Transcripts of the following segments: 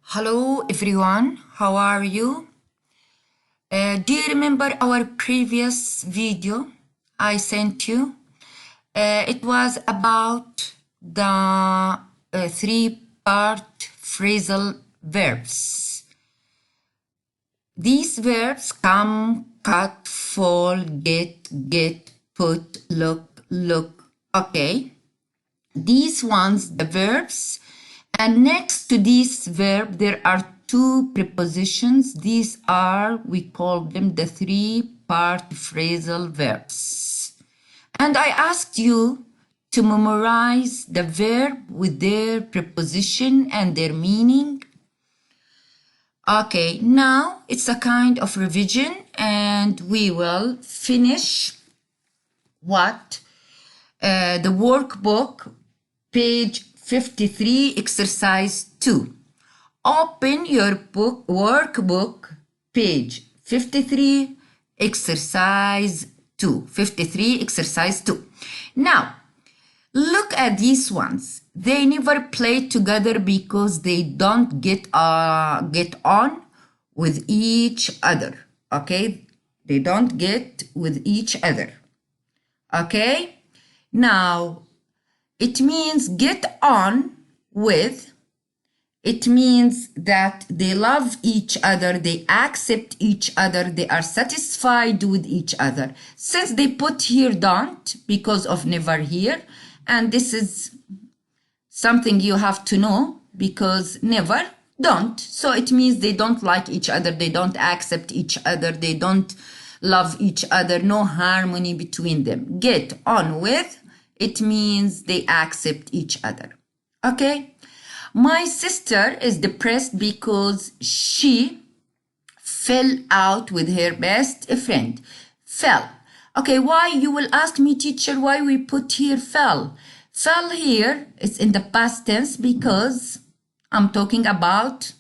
Hello everyone, how are you? Do you remember our previous video I sent you? It was about the three-part phrasal verbs. These verbs come, cut, fall, get, put, look. Okay. These ones, the verbs. And next to this verb, there are two prepositions. These are, we call them the three-part phrasal verbs. And I asked you to memorize the verb with their preposition and their meaning. Okay, now it's a kind of revision and we will finish what? The workbook, page 53, exercise 2. Open your book, workbook, page 53, exercise 2. 53, exercise 2. Now, look at these ones. They never play together because they don't get on with each other. Okay? They don't get with each other. Okay? Now, it means get on with. It means that they love each other, they accept each other, they are satisfied with each other. Since they put here don't because of never here, and this is something you have to know because never, don't. So it means they don't like each other, they don't accept each other, they don't love each other, no harmony between them. Get on with, it means they accept each other. Okay? My sister is depressed because she fell out with her best friend. Fell. Okay, why? You will ask me, teacher, why we put here fell? Fell here is in the past tense because I'm talking about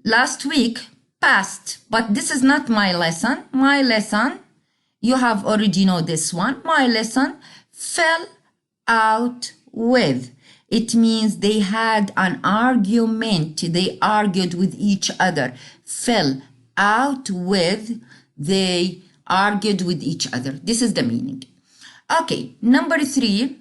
last week, past. But this is not my lesson. My lesson, you have already know this one. My lesson, fell out with. It means they had an argument. They argued with each other. Fell out with, they argued with each other. This is the meaning. Okay, number 3.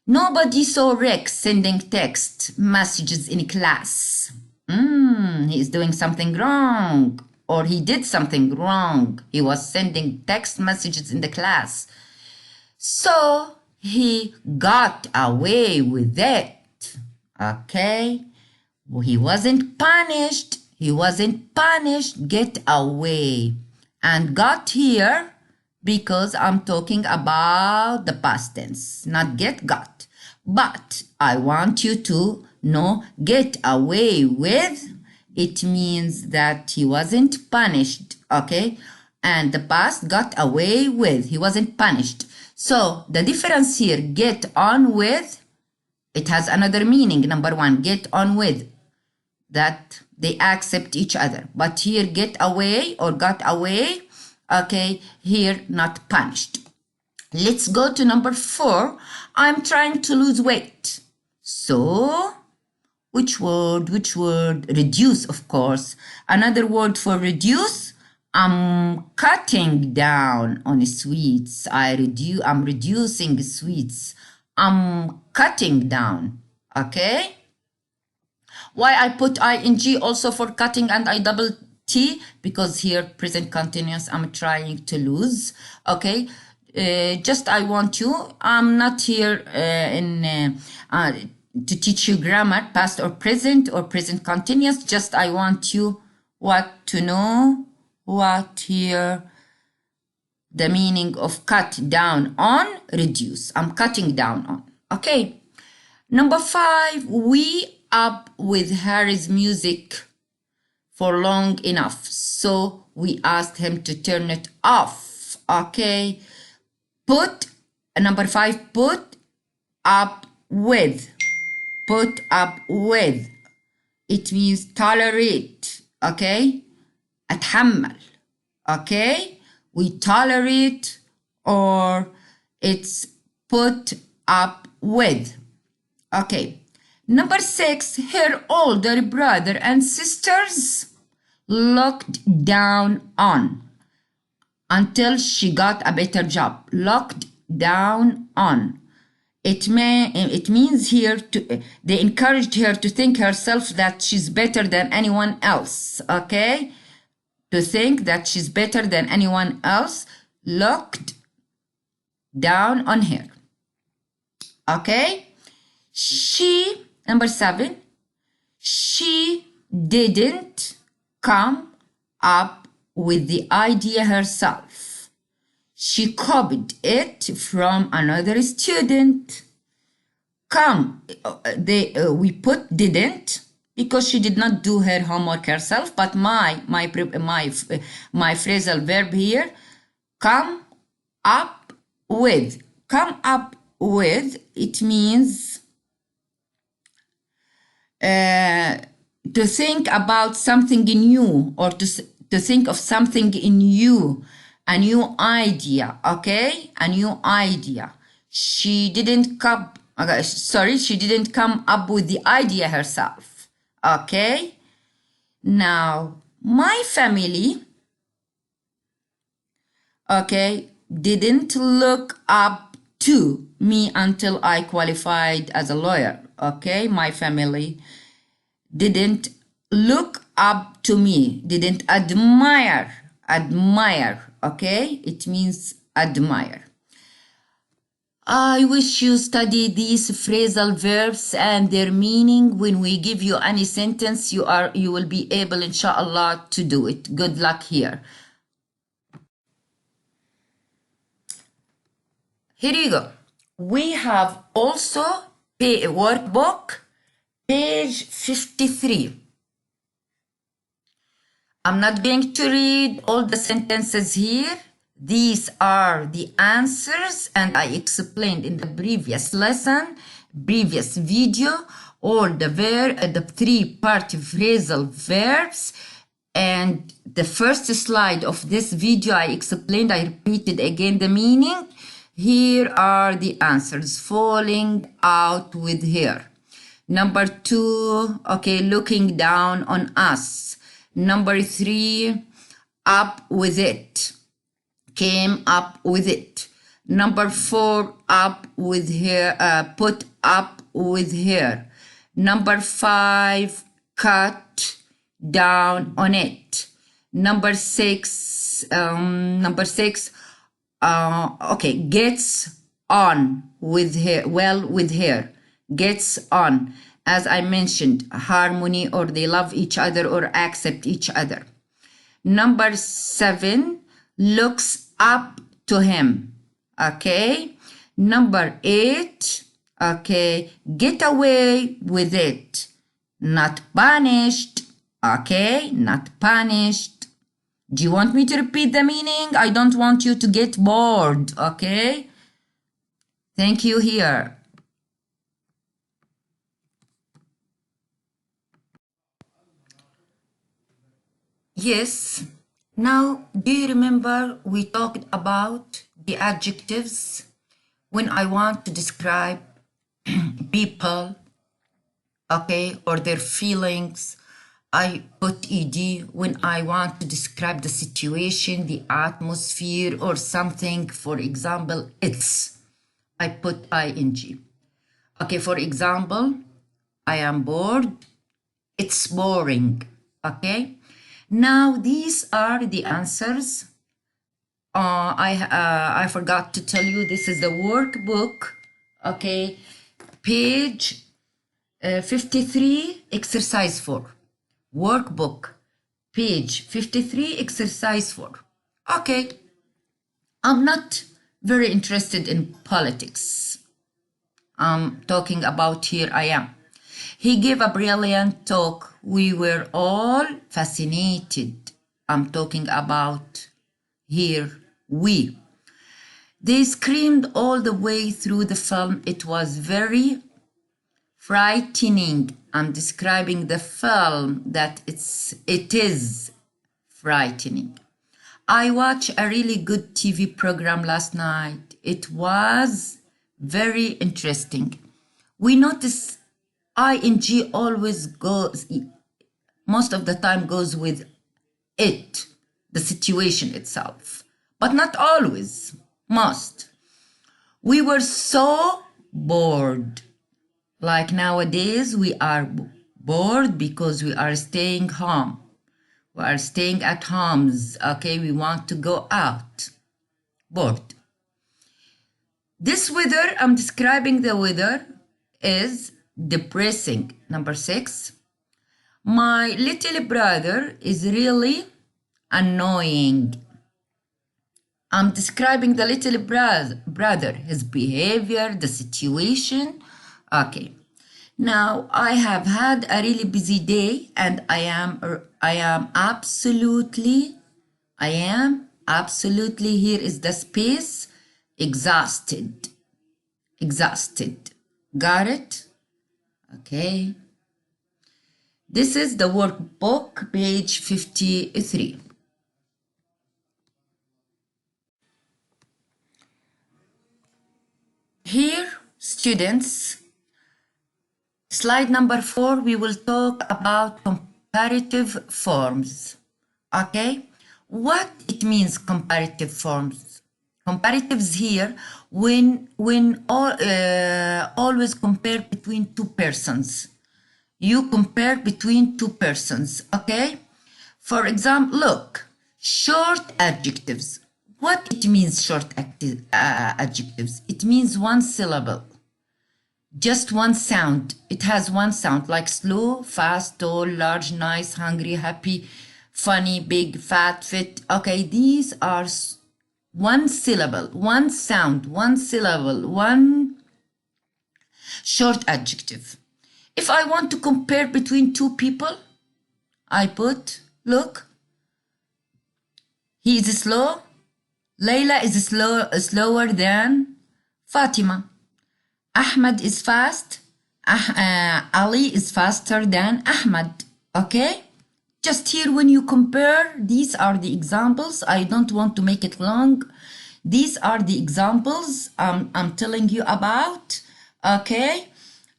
Nobody saw Rex sending text messages in class. He is doing something wrong. Or he did something wrong. He was sending text messages in the class. So he got away with it. Okay? Well, he wasn't punished. He wasn't punished. Get away. And got here because I'm talking about the past tense, not get, got. But I want you to know get away with, it means that he wasn't punished, okay? And the past got away with, he wasn't punished. So the difference here, get on with, it has another meaning. Number 1, get on with, that they accept each other. But here, get away or got away, okay, here not punished. Let's go to number 4. I'm trying to lose weight. So, which word? Reduce, of course. Another word for reduce, I'm cutting down on sweets. I'm reducing sweets. I'm cutting down, okay? Why I put ing also for cutting and I double T? Because here, present continuous, I'm trying to lose, okay? Just I want you, I'm not here to teach you grammar, past or present continuous. Just I want you to know what here the meaning of cut down on, reduce. I'm cutting down on. Okay. Number 5, we up with Harry's music for long enough. So we asked him to turn it off. Okay. Put, number 5, put up with. Put up with. It means tolerate. Okay. أتحمل. Okay. We tolerate or it's put up with. Okay. Number 6, her older brother and sisters looked down on until she got a better job. Looked down on. It means here they encouraged her to think herself that she's better than anyone else. Okay? To think that she's better than anyone else. Looked down on her. Okay? Number 7, she didn't come up with the idea herself. She copied it from another student. We put didn't because she did not do her homework herself, but my phrasal verb here, come up with. Come up with, it means to think about something new, or to think of something in you, a new idea. Okay, a new idea. She didn't come up with the idea herself. Okay, now my family, okay, didn't look up to me until I qualified as a lawyer. Okay, my family didn't look up to me, didn't admire, okay? It means admire. I wish you study these phrasal verbs and their meaning. When we give you any sentence, you will be able, inshallah, to do it. Good luck here. Here you go. We have also a workbook, page 53. I'm not going to read all the sentences here. These are the answers, and I explained in the previous lesson, previous video, all the 3-part phrasal verbs. And the first slide of this video I explained, I repeated again the meaning. Here are the answers. Falling out with her. Number 2, okay, looking down on us. Number 3, up with it. Came up with it. Number 4, up with her, put up with her. Number 5, cut down on it. Number 6, okay, gets on with her, well with her, gets on. As I mentioned, harmony, or they love each other or accept each other. Number 7, looks up to him. Okay. Number 8, okay, get away with it. Not punished. Okay, not punished. Do you want me to repeat the meaning? I don't want you to get bored, okay? Thank you here. Yes. Now, do you remember we talked about the adjectives when I want to describe people, okay, or their feelings? I put ed. When I want to describe the situation, the atmosphere, or something, for example, it's, I put ing. Okay, for example, I am bored, it's boring. Okay, now these are the answers. I forgot to tell you, this is the workbook. Okay, page 53, exercise 4. Workbook, page 53, exercise 4. Okay, I'm not very interested in politics. I'm talking about here I am. He gave a brilliant talk. We were all fascinated. I'm talking about here we. They screamed all the way through the film. It was very frightening. I'm describing the film that it is frightening. I watched a really good TV program last night. It was very interesting. We noticed ing always goes, most of the time goes with it, the situation itself, but not always, most. We were so bored. Like nowadays, we are bored because we are staying home. We are staying at homes. Okay, we want to go out. Bored. This weather, I'm describing the weather, is depressing. Number 6. My little brother is really annoying. I'm describing the little brother, his behavior, the situation. Okay. Now I have had a really busy day and I am absolutely, here is the space, exhausted. Exhausted. Got it? Okay. This is the workbook, page 53. Here, students, slide number 4, we will talk about comparative forms. Okay? What it means, comparative forms? Comparatives here, when always compare between two persons. You compare between two persons, okay? For example, look, short adjectives. What it means, short adjectives? It means one syllable, just one sound. It has one sound, like slow, fast, tall, large, nice, hungry, happy, funny, big, fat, fit. Okay, these are one syllable, one sound, one syllable, one short adjective. If I want to compare between two people, I put, look, he is slow. Layla is slower than Fatima. Ahmed is fast. Ali is faster than Ahmed. Okay? Just here when you compare, these are the examples. I don't want to make it long. These are the examples I'm telling you about. Okay?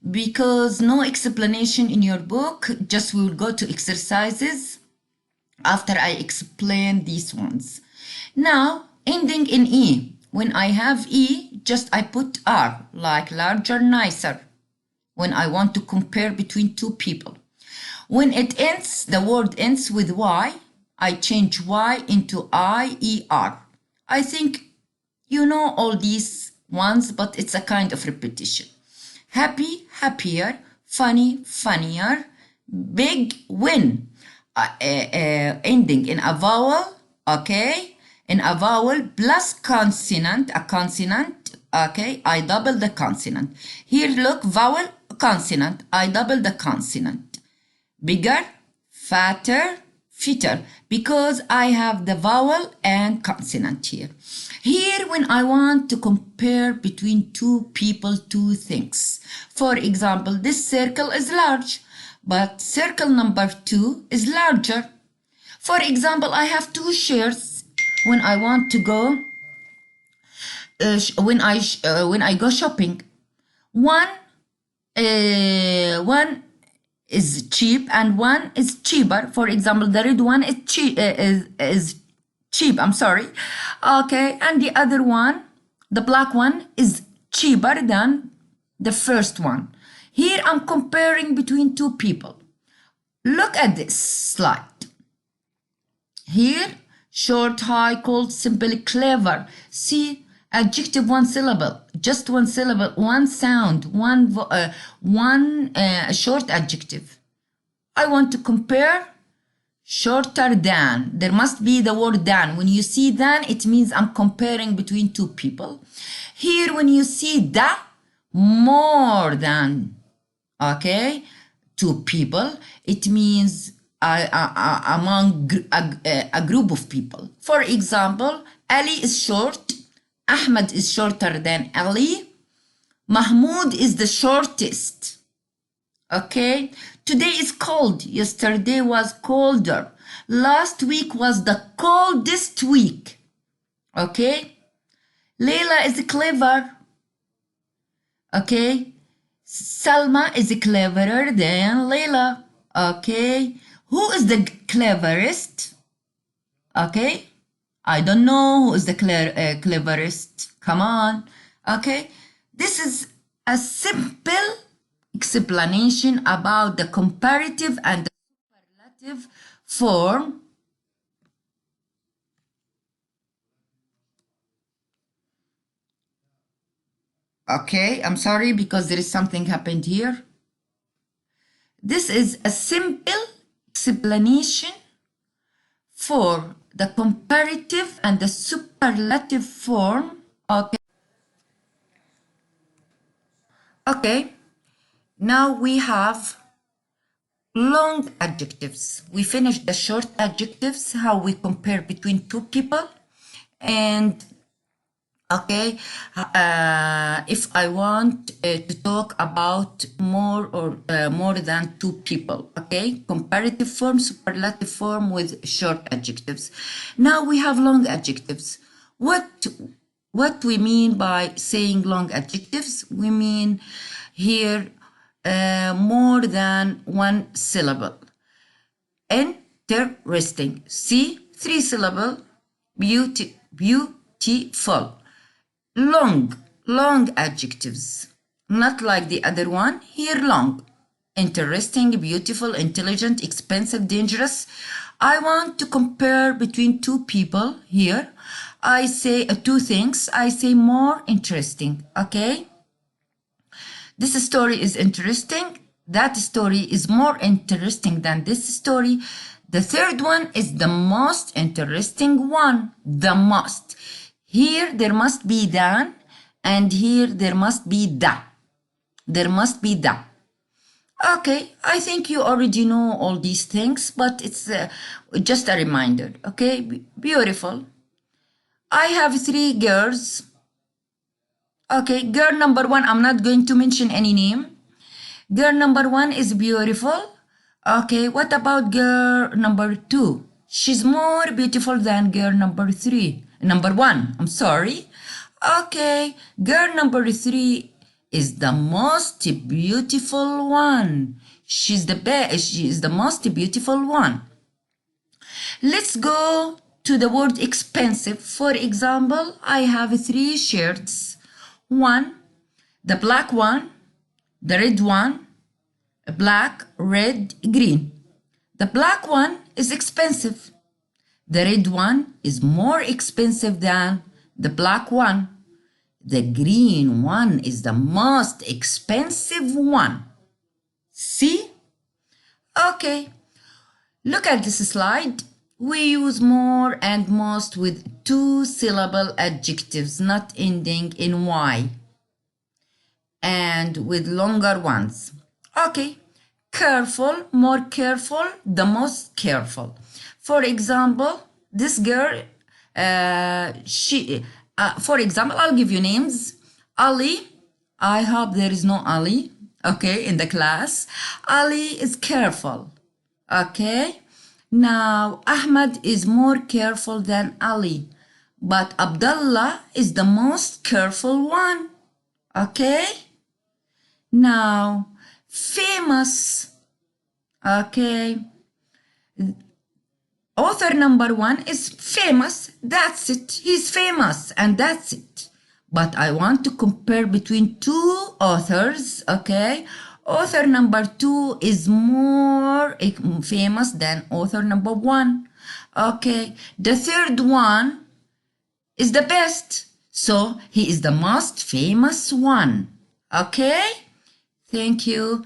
Because no explanation in your book. Just we will go to exercises after I explain these ones. Now, ending in E. When I have E, just I put R, like larger, nicer, when I want to compare between two people. When it ends, the word ends with Y, I change Y into I-E-R. I think you know all these ones, but it's a kind of repetition. Happy, happier, funny, funnier, big, win. Ending in a vowel, okay? In a vowel plus consonant, a consonant, okay? I double the consonant. Here, look, vowel, consonant. I double the consonant. Bigger, fatter, fitter, because I have the vowel and consonant here. Here, when I want to compare between two people, two things. For example, this circle is large, but circle number 2 is larger. For example, I have two shirts. When I want to go, when I go shopping, one is cheap and one is cheaper. For example, the red one is cheap. I'm sorry. Okay, and the other one, the black one, is cheaper than the first one. Here I'm comparing between two people. Look at this slide. Here, short, high, cold, simple, clever. See, adjective, one syllable, just one syllable, one sound, one short adjective. I want to compare shorter than. There must be the word than. When you see than, it means I'm comparing between two people. Here, when you see the, more than, okay, two people, it means among a group of people. For example, Ali is short, Ahmed is shorter than Ali, Mahmoud is the shortest. Okay, today is cold, yesterday was colder, last week was the coldest week. Okay, Layla is clever. Okay, Salma is cleverer than Layla. Okay. Who is the cleverest? Okay. I don't know who is the cleverest. Come on. Okay. This is a simple explanation about the comparative and the superlative form. Okay, I'm sorry because there is something happened here. This is a simple explanation for the comparative and the superlative form. Okay. Okay. Now we have long adjectives. We finished the short adjectives, how we compare between two people. And okay, if I want to talk about more than two people, okay, comparative form, superlative form with short adjectives. Now we have long adjectives. What we mean by saying long adjectives? We mean here more than one syllable. Interesting. See, 3-syllable. Beautiful. Long adjectives. Not like the other one. Here, long. Interesting, beautiful, intelligent, expensive, dangerous. I want to compare between two people here. I say two things. I say more interesting. Okay? This story is interesting. That story is more interesting than this story. The third one is the most interesting one. The most. Here there must be than, and here there must be the. There must be the. Okay, I think you already know all these things, but it's just a reminder. Okay, beautiful. I have 3 girls. Okay, girl number 1, I'm not going to mention any name. Girl number 1 is beautiful. Okay, what about girl number 2? She's more beautiful than girl number 3. Number 1, I'm sorry. Okay, girl number 3 is the most beautiful one. She's the best. She is the most beautiful one. Let's go to the word expensive. For example, I have 3 shirts. One, the black one, the red one, black, red, green. The black one is expensive. The red one is more expensive than the black one. The green one is the most expensive one. See? Okay. Look at this slide. We use more and most with 2-syllable adjectives not ending in Y, and with longer ones. Okay. Careful, more careful, the most careful. For example, this girl, for example, I'll give you names. Ali, I hope there is no Ali, okay, in the class. Ali is careful, okay. Now, Ahmad is more careful than Ali, but Abdullah is the most careful one, okay. Now, famous, okay. Author number 1 is famous. That's it. He's famous and that's it. But I want to compare between 2 authors, okay? Author number 2 is more famous than author number 1. Okay. The third one is the best. So he is the most famous one. Okay? Thank you.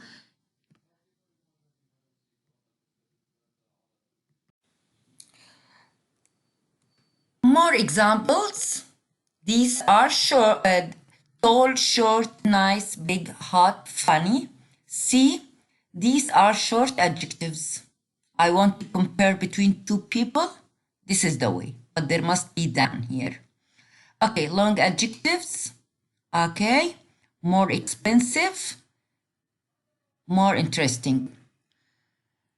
More examples. These are short, tall, short, nice, big, hot, funny. See, these are short adjectives. I want to compare between 2 people. This is the way, but there must be than here. Okay, long adjectives. Okay, more expensive, more interesting.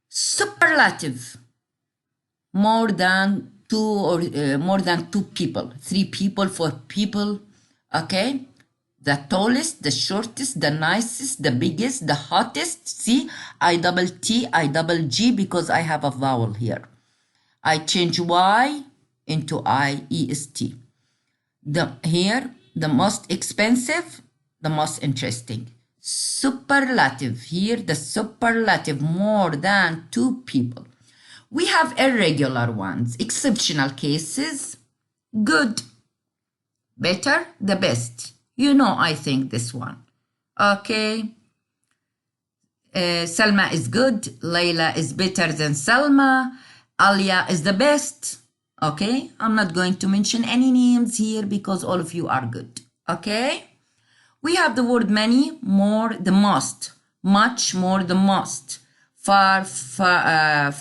Superlative, more than 2 or more than 2 people, 3 people, 4 people. Okay, The tallest, the shortest, the nicest, the biggest, the hottest. See, I double T, I double G because I have a vowel here. I change Y into I-E-S-T. Here, the most expensive, the most interesting. Superlative. Here, the superlative, more than 2 people. We have irregular ones, exceptional cases, good, better, the best. You know, I think this one. Okay. Salma is good. Layla is better than Salma. Alia is the best. Okay. I'm not going to mention any names here because all of you are good. Okay. We have the word many, more, the most. Much, more, the most. Far, further,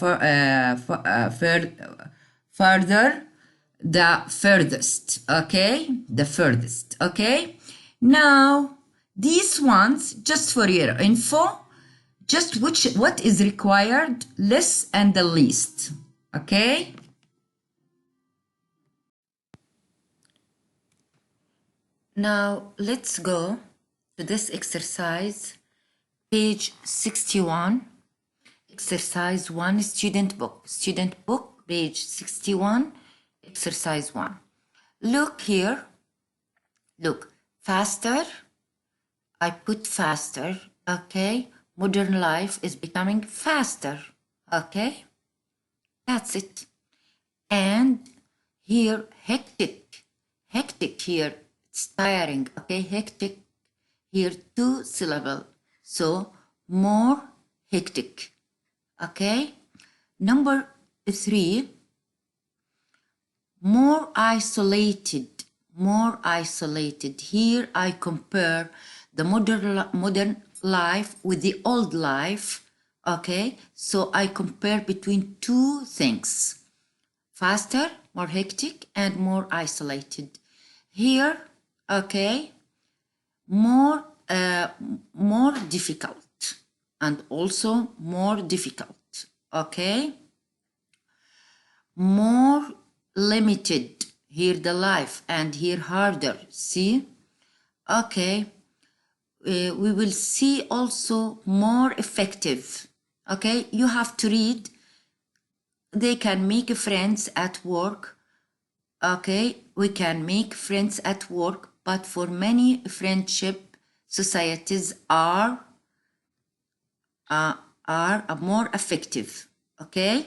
the furthest. Okay. The furthest. Okay. Now, these ones, just for your info, just what is required, less and the least, okay? Now, let's go to this exercise, page 61, exercise 1, student book, page 61, exercise 1. Look here, look. Faster, I put faster, okay? Modern life is becoming faster, okay? That's it. And here, hectic here, it's tiring, okay? Hectic, here 2 syllable, so more hectic, okay? Number 3, more isolated. Here I compare the modern life with the old life, okay? So I compare between 2 things, faster, more hectic, and more isolated. Here, okay, more difficult, and also more difficult, okay? More limited. Here the life, and here harder, see? Okay, we will see also more effective, okay? You have to read. They can make friends at work, okay? We can make friends at work, but for many friendship societies are more effective, okay?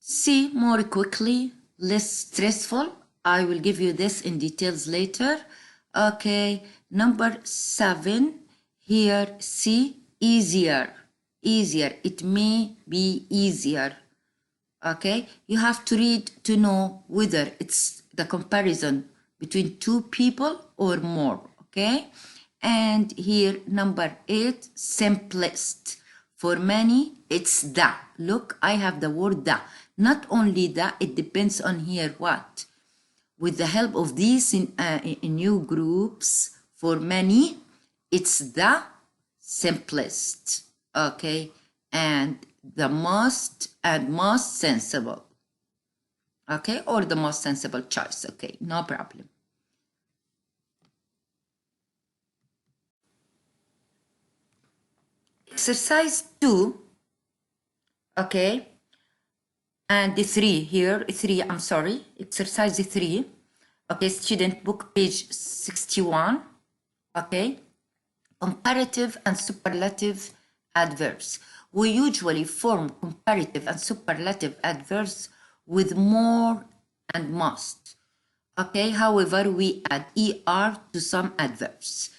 See more quickly, less stressful. I will give you this in details later. Okay, number 7, here, see, easier. It may be easier. Okay, you have to read to know whether it's the comparison between 2 people or more. Okay, and here, number 8, simplest. For many, it's the. Look, I have the word the. Not only that, it depends on here what. With the help of these in new groups, for many, it's the simplest, okay? And the most sensible, okay? Or the most sensible choice, okay? No problem. Exercise 2, okay? And the 3 here, 3, I'm sorry, exercise 3, okay, student book, page 61, okay, comparative and superlative adverbs. We usually form comparative and superlative adverbs with more and most, okay, however, we add ER to some adverbs.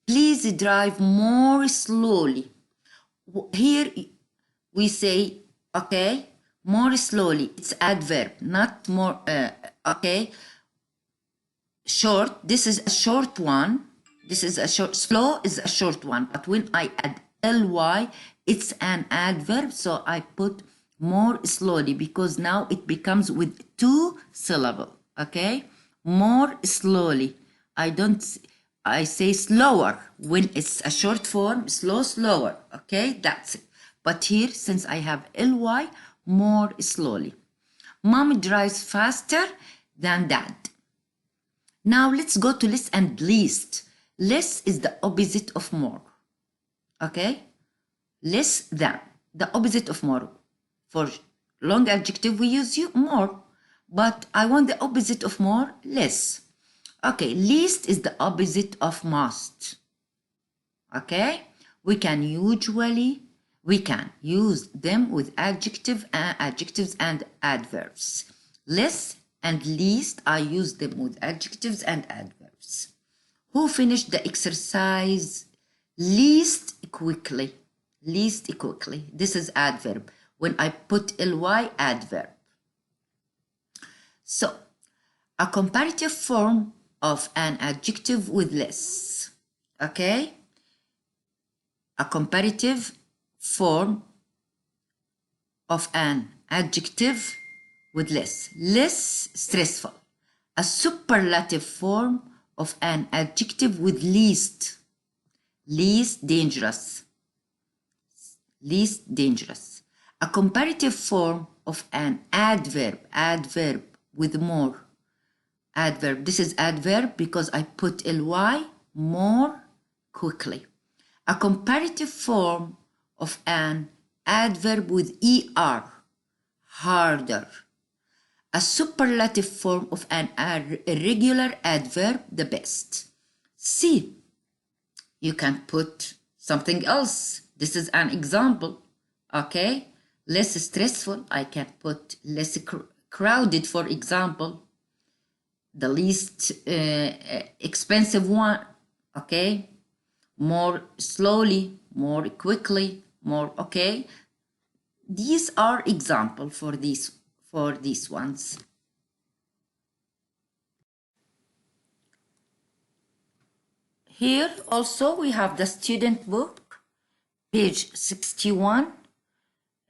Please drive more slowly. Here we say, okay, more slowly, it's adverb, not more, okay. Short, this is a short one. This is a short, slow is a short one. But when I add ly, it's an adverb. So I put more slowly because now it becomes with 2 syllables. Okay, more slowly. I say slower when it's a short form, slower. Okay, that's it. But here, since I have ly, more slowly. Mom drives faster than dad. Now let's go to less and least. Less is the opposite of more. Okay? Less than, the opposite of more. For long adjective, we use more. But I want the opposite of more, less. Okay, least is the opposite of most. Okay? We can use them with adjectives and adverbs. Less and least, I use them with adjectives and adverbs. Who finished the exercise least quickly? Least quickly. This is adverb. When I put ly, adverb. So, a comparative form of an adjective with less. Okay? A comparative form of an adjective with less. Less stressful. A superlative form of an adjective with least. Least dangerous. Least dangerous. A comparative form of an adverb. Adverb with more. Adverb. This is adverb because I put ly, more, quickly. A comparative form of an adverb with er, harder. A superlative form of an irregular adverb, the best. C. You can put something else. This is an example. Okay? Less stressful. I can put less crowded, for example. The least expensive one. Okay? More slowly, more quickly, more. Okay? These are examples for these ones. Here also we have the student book, page 61,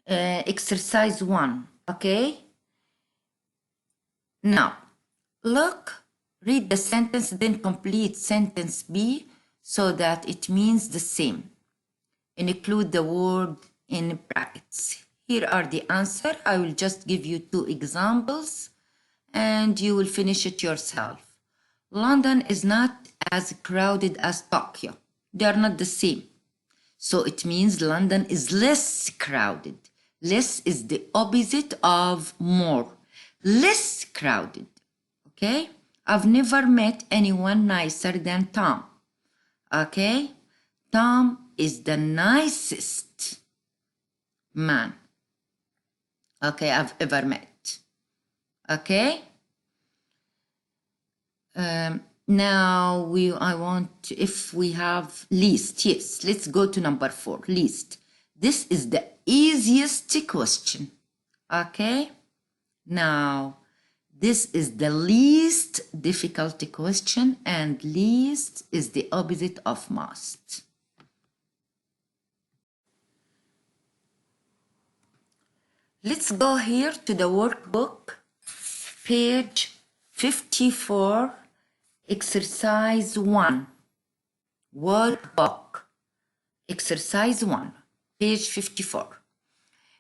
exercise 1. Okay? Now, look, read the sentence, then complete sentence B so that it means the same. Include the word in brackets. Here are the answer. I will just give you 2 examples and you will finish it yourself. London is not as crowded as Tokyo. They are not the same. So it means London is less crowded. Less is the opposite of more. Less crowded. Okay? I've never met anyone nicer than Tom. Okay? Tom is the nicest man, okay, I've ever met. Okay? Now I want, if we have least, yes, let's go to number 4, least. This is the easiest question. Okay? Now, this is the least difficult question, and least is the opposite of most. Let's go here to the workbook, page 54, exercise 1. Workbook, exercise 1, page 54.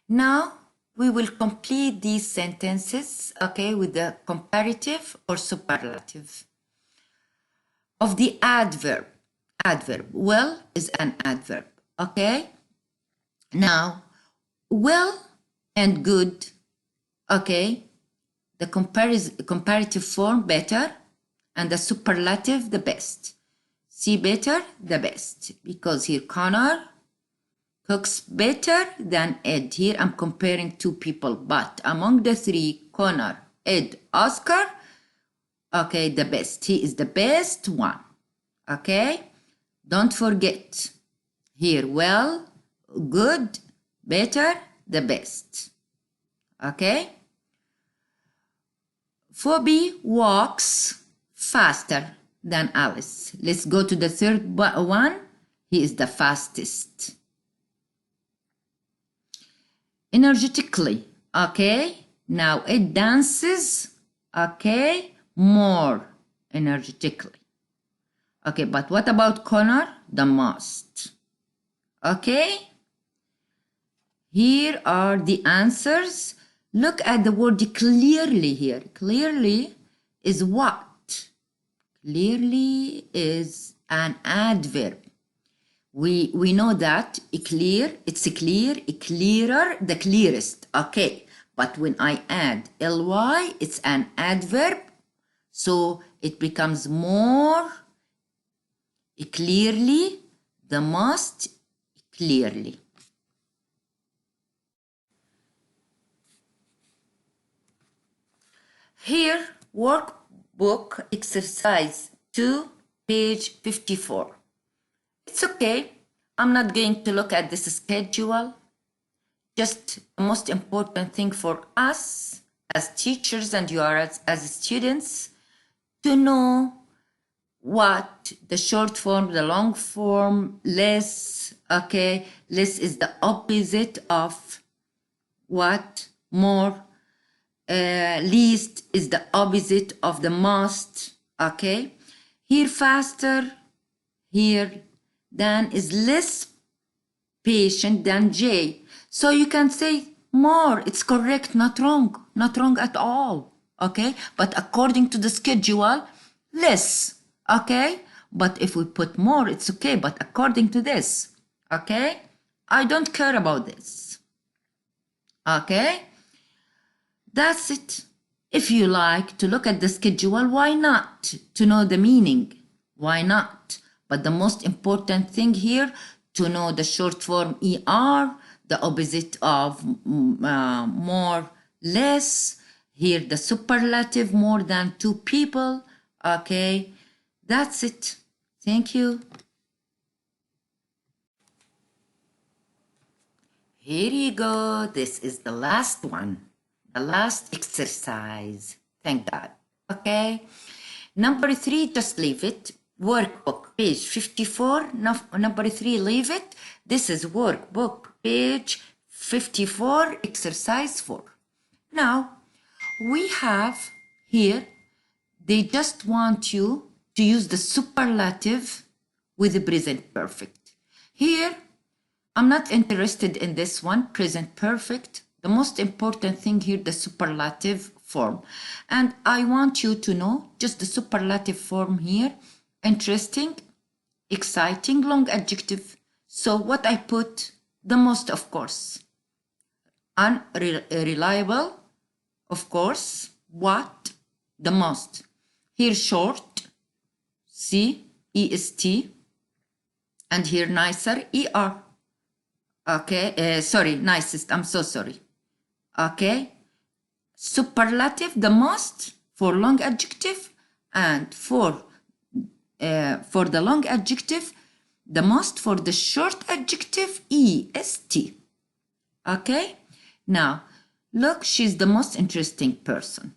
Now, we will complete these sentences, okay, with the comparative or superlative. Of the adverb, well is an adverb, okay? Now, well and good, okay? The comparative form, better, and the superlative, the best. See, better, the best, because here Connor cooks better than Ed. Here I'm comparing 2 people, but among the 3, Connor, Ed, Oscar, okay, the best. He is the best one, okay? Don't forget, here, well, good, better, the best, okay? Phoebe walks faster than Alice. Let's go to the third one. He is the fastest. Energetically, okay? Now it dances, okay? More energetically. Okay, but what about Connor? The most. Okay? Here are the answers. Look at the word clearly here. Clearly is what? Clearly is an adverb. We know that clear, it's clear, clearer, the clearest. Okay, but when I add ly, it's an adverb, so it becomes more clearly, the most clearly. Here, workbook exercise 2, page 54. It's okay. I'm not going to look at this schedule. Just the most important thing for us as teachers and you are as students to know what the short form, the long form, less. Okay, less is the opposite of what? More. Least is the opposite of the most. Okay, here faster, here than is less patient than J. So you can say more. It's correct, not wrong at all. Okay, but according to the schedule, less. Okay, but if we put more, it's okay, but according to this. Okay, I don't care about this. Okay, that's it. If you like to look at the schedule, why not? To know the meaning, why not? But the most important thing here, to know the short form ER, the opposite of more, less. Here the superlative, more than 2 people. Okay, that's it. Thank you. Here you go. This is the last one. The last exercise. Thank God. Okay. Number 3, just leave it. Workbook, page 54. Number 3, leave it. This is workbook, page 54, exercise 4. Now, we have here, they just want you to use the superlative with the present perfect. Here, I'm not interested in this one, present perfect. The most important thing here, the superlative form. And I want you to know just the superlative form here. Interesting, exciting, long adjective. So what I put, the most, of course. Unreliable, of course. What? The most. Here short, C, EST. And here nicer, ER. Okay, sorry, nicest, I'm so sorry. Okay, superlative, the most for long adjective, and for the long adjective, the most for the short adjective, EST. Okay, now look, she's the most interesting person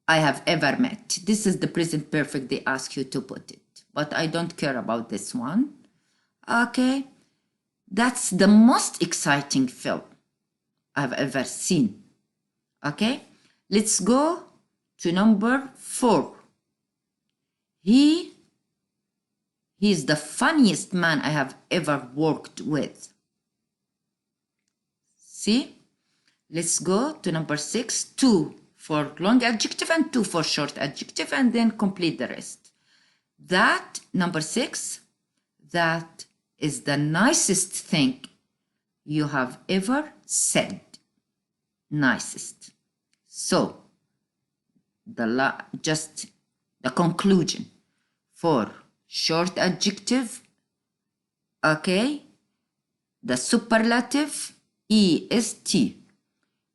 I have ever met. This is the present perfect, they ask you to put it, but I don't care about this one. Okay, that's the most exciting film I've ever seen. Okay, let's go to number 4. He's the funniest man I have ever worked with. See, let's go to number 6. 2 for long adjective and 2 for short adjective, and then complete the rest. That, number 6, that is the nicest thing you have ever said. Nicest. So, just the conclusion for short adjective, okay, the superlative, EST.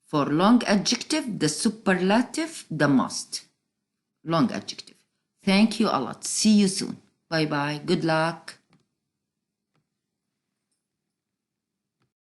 For long adjective, the superlative, the most. Long adjective. Thank you a lot. See you soon. Bye-bye. Good luck.